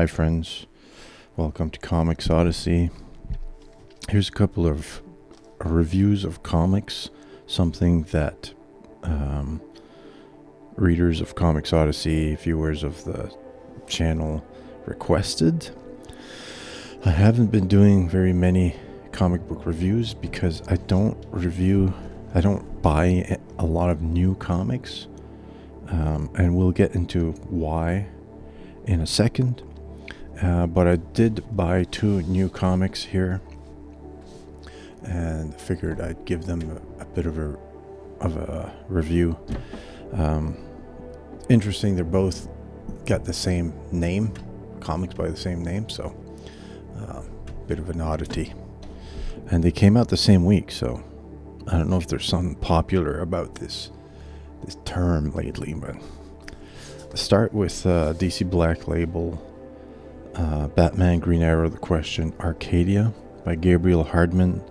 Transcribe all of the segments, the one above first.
Hi friends, welcome to Comics Odyssey. Here's a couple of reviews of comics, something that readers of Comics Odyssey, viewers of the channel requested. I haven't been doing very many comic book reviews because I don't buy a lot of new comics, and we'll get into why in a second. But I did buy 2 new comics here, and figured I'd give them a bit of a review. Interesting, they're both got the same name, comics by the same name, so bit of an oddity. And they came out the same week, so I don't know if there's something popular about this term lately, but let's start with DC Black Label. Batman Green Arrow The Question Arcadia by Gabriel Hardman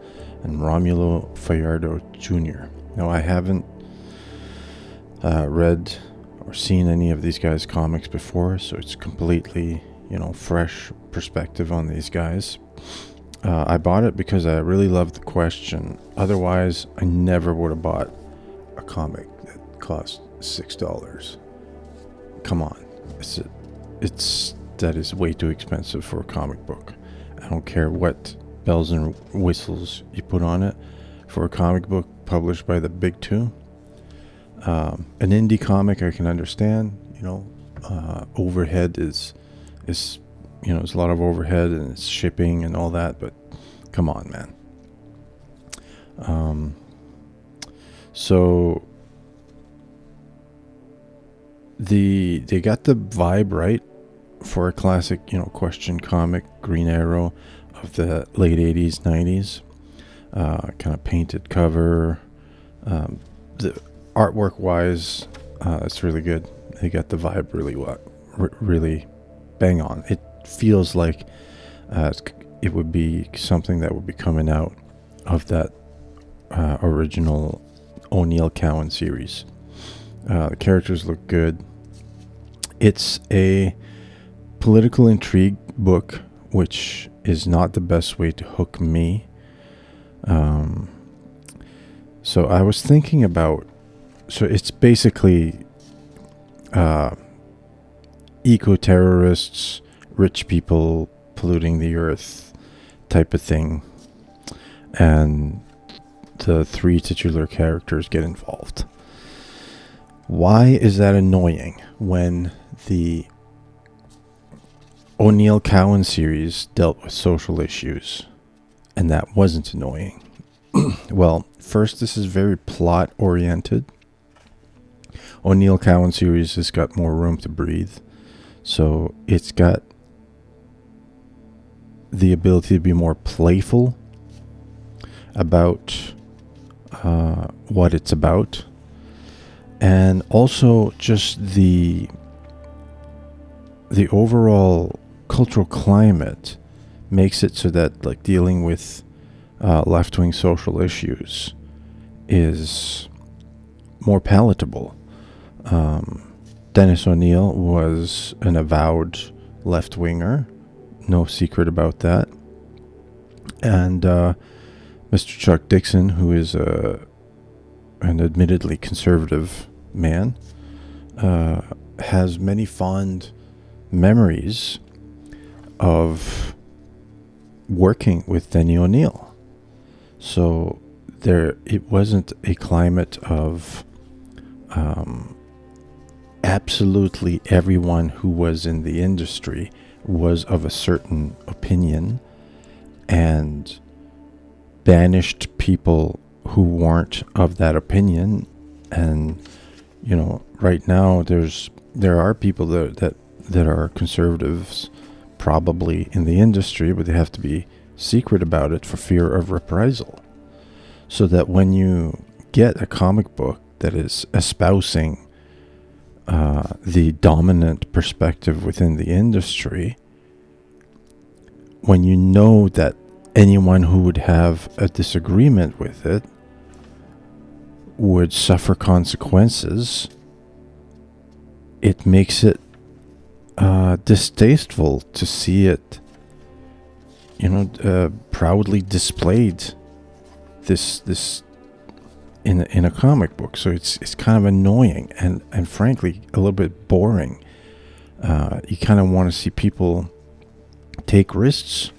and Romulo Fajardo Jr. Now, I haven't read or seen any of these guys' comics before, so it's completely, fresh perspective on these guys. I bought it because I really loved The Question. Otherwise, I never would have bought a comic that cost $6. Come on. That is way too expensive for a comic book. I don't care what bells and whistles you put on it for a comic book published by the big 2. An indie comic I can understand. Overhead is there's a lot of overhead and it's shipping and all that, but come on, man. So they got the vibe right for a classic, Question comic, Green Arrow of the late 80s, 90s. Kind of painted cover. The artwork wise, it's really good. They got the vibe really bang on. It feels like it would be something that would be coming out of that original O'Neill Cowan series. The characters look good. It's a political intrigue book, which is not the best way to hook me. So I was thinking about, it's basically eco-terrorists, rich people polluting the earth type of thing, and the 3 titular characters get involved. Why is that annoying when the O'Neill Cowan series dealt with social issues and that wasn't annoying? Well, first, this is very plot oriented. O'Neill Cowan series has got more room to breathe, so it's got the ability to be more playful about what it's about, and also just the overall cultural climate makes it so that, like, dealing with left-wing social issues is more palatable. Dennis O'Neill was an avowed left-winger, no secret about that. And Mr. Chuck Dixon, who is an admittedly conservative man, has many fond memories of working with Denny O'Neill. So it wasn't a climate of absolutely everyone who was in the industry was of a certain opinion and banished people who weren't of that opinion. And right now there are people that are conservatives probably in the industry, but they have to be secret about it for fear of reprisal. So that when you get a comic book that is espousing the dominant perspective within the industry, when you know that anyone who would have a disagreement with it would suffer consequences, it makes it distasteful to see it, proudly displayed this in a comic book. So it's kind of annoying and frankly a little bit boring. You kind of want to see people take risks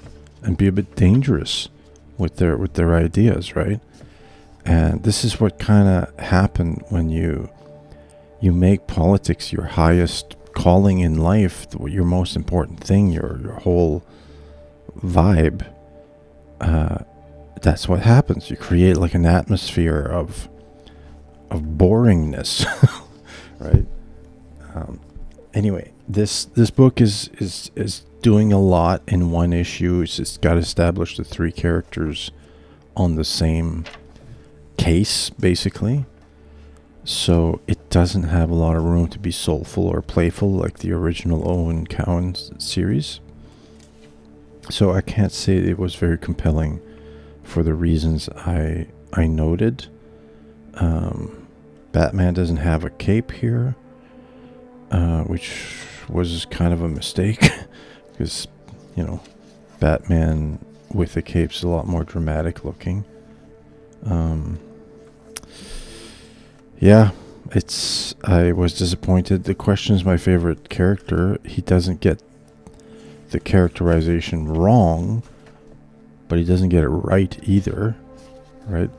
and be a bit dangerous with their ideas, right? And this is what kind of happened when you make politics your highest calling in life, your most important thing, your whole vibe. That's what happens. You create like an atmosphere of boringness, right? Anyway, this book is doing a lot in one issue. It's just got established the three characters on the same case, basically. So it doesn't have a lot of room to be soulful or playful like the original Owen Cowan series. So I can't say it was very compelling for the reasons I noted. Batman doesn't have a cape here, which was kind of a mistake because, Batman with a cape's a lot more dramatic looking. Yeah, I was disappointed. The Question's my favorite character. He doesn't get the characterization wrong, but he doesn't get it right either, right?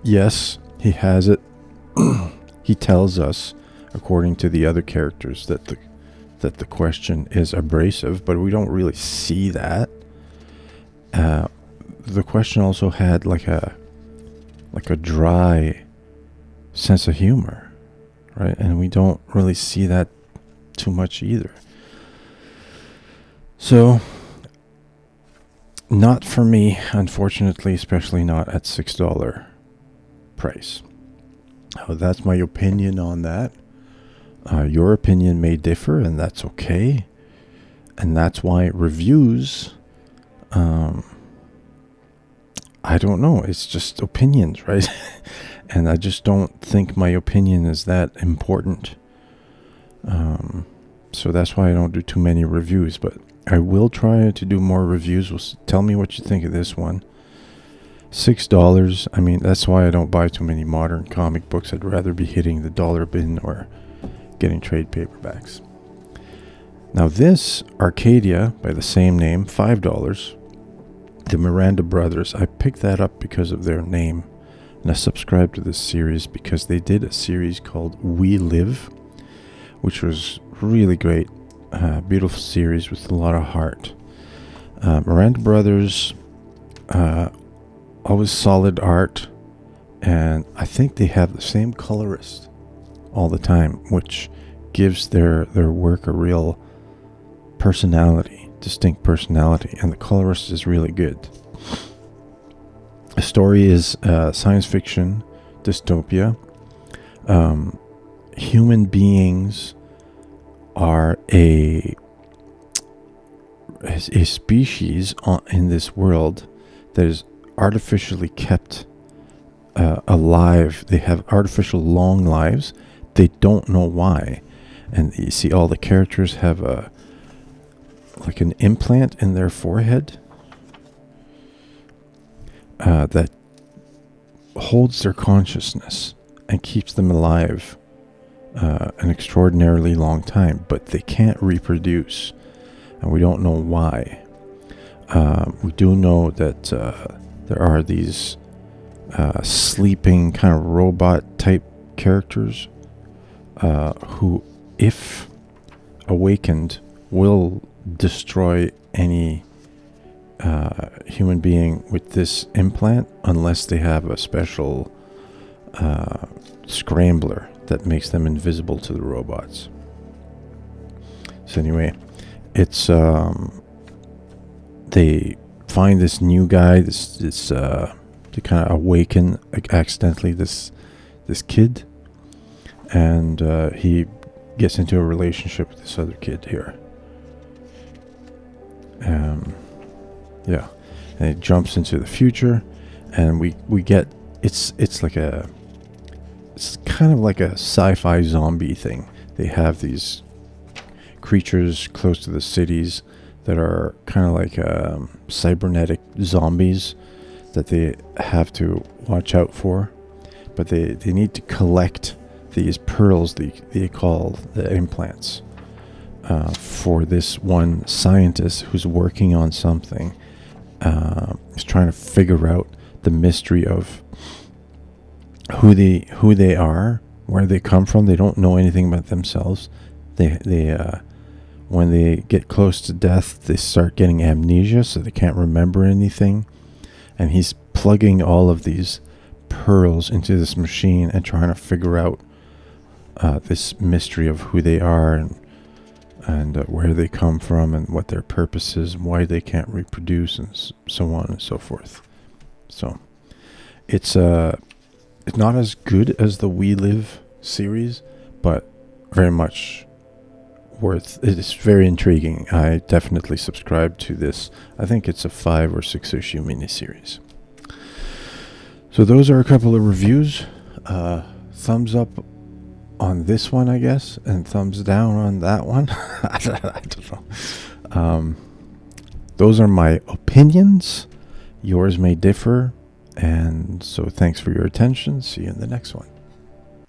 Yes, he has it. He tells us, according to the other characters, that the Question is abrasive, but we don't really see that. The Question also had like a dry sense of humor, right? And we don't really see that too much either. So, not for me, unfortunately, especially not at $6 price. That's my opinion on that. Your opinion may differ, and that's okay. And that's why reviews, I don't know, it's just opinions, right? And I just don't think my opinion is that important. So that's why I don't do too many reviews, but I will try to do more reviews. Tell me what you think of this one. $6. I mean, that's why I don't buy too many modern comic books. I'd rather be hitting the dollar bin or getting trade paperbacks. Now this, Arcadia, by the same name, $5. The Miranda Brothers, I picked that up because of their name. And I subscribed to this series because they did a series called We Live, which was really great. Beautiful series with a lot of heart. Miranda Brothers, always solid art, and I think they have the same colorist all the time, which gives their work a real personality, distinct personality, and the colorist is really good. The story is science fiction dystopia. Human beings are a species in this world that is artificially kept alive. They have artificial long lives. They don't know why. And you see all the characters have like an implant in their forehead that holds their consciousness and keeps them alive an extraordinarily long time, but they can't reproduce, and we don't know why. We do know that there are these sleeping kind of robot type characters who, if awakened, will destroy any human being with this implant unless they have a special scrambler that makes them invisible to the robots. So anyway, it's they find this new guy, this to kind of awaken accidentally this kid, and he gets into a relationship with this other kid here. Yeah, and it jumps into the future, and we get it's kind of like a sci-fi zombie thing. They have these creatures close to the cities that are kind of like cybernetic zombies that they have to watch out for. But they need to collect these pearls they call the implants for this one scientist who's working on something. Is trying to figure out the mystery of who they are, where they come from. They don't know anything about themselves. They when they get close to death, they start getting amnesia, so they can't remember anything. And he's plugging all of these pearls into this machine and trying to figure out this mystery of who they are and where they come from and what their purpose is, and why they can't reproduce, and so on and so forth. So it's not as good as the We Live series, but very much worth. It's very intriguing. I definitely subscribe to this. I think it's a 5 or 6 issue miniseries. So those are a couple of reviews. Thumbs up on this one, I guess, and thumbs down on that one. I don't know. Those are my opinions. Yours may differ. And so thanks for your attention. See you in the next one.